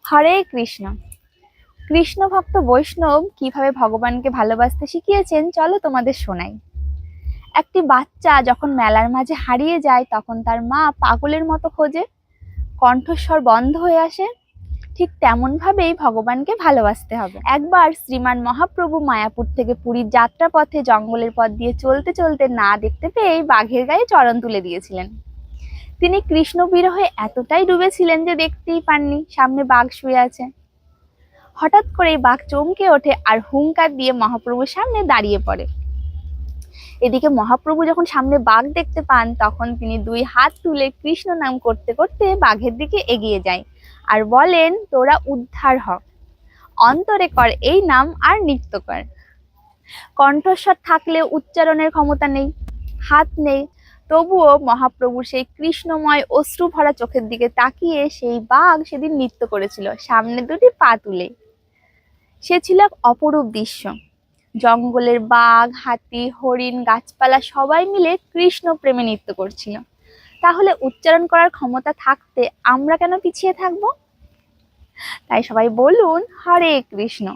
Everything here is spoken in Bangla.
হরে কৃষ্ণ। কৃষ্ণ ভক্ত বৈষ্ণব কিভাবে ভগবানকে ভালোবাসতে শিখিয়েছেন চলো তোমাদের শোনাই। একটি বাচ্চা যখন মেলার মাঝে হারিয়ে যায় তখন তার মা পাগলের মতো খোঁজে, কণ্ঠস্বর বন্ধ হয়ে আসে। ঠিক তেমন ভাবেই ভগবানকে ভালোবাসতে হবে। একবার শ্রীমান মহাপ্রভু মায়াপুর থেকে পুরীর যাত্রা পথে জঙ্গলের পথ দিয়ে চলতে চলতে না দেখতে পেয়ে বাঘের গায়ে চড়ন তুলে দিয়েছিলেন। তিনি কৃষ্ণ বিরহে এতটাই ডুবেছিলেন যে দেখতেই পাননি সামনে বাঘ শুয়ে আছে। হঠাৎ করে বাঘ চমকে ওঠে আর হুংকার দিয়ে মহাপ্রভুর সামনে দাঁড়িয়ে পড়ে। এদিকে মহাপ্রভু যখন সামনে বাঘ দেখতে পান তখন তিনি দুই হাত তুলে কৃষ্ণ নাম করতে করতে বাঘের দিকে এগিয়ে যায় আর বলেন, তোরা উদ্ধার হ, অন্তরে কর এই নাম আর নৃত্য কর। কণ্ঠস্বর থাকলেও উচ্চারণের ক্ষমতা নেই, হাত নেই, তবুও মহাপ্রভুর সেই কৃষ্ণময় অশ্রু ভরা চোখের দিকে তাকিয়ে সেই বাঘ সেদিন নৃত্য করেছিল সামনে দুটি পা তুলে। সে ছিল এক অপরূপ দৃশ্য। জঙ্গলের বাঘ, হাতি, হরিণ, গাছপালা সবাই মিলে কৃষ্ণ প্রেমে নৃত্য করছিল। তাহলে উচ্চারণ করার ক্ষমতা থাকতে আমরা কেন পিছিয়ে থাকবো? তাই সবাই বলুন হরে কৃষ্ণ।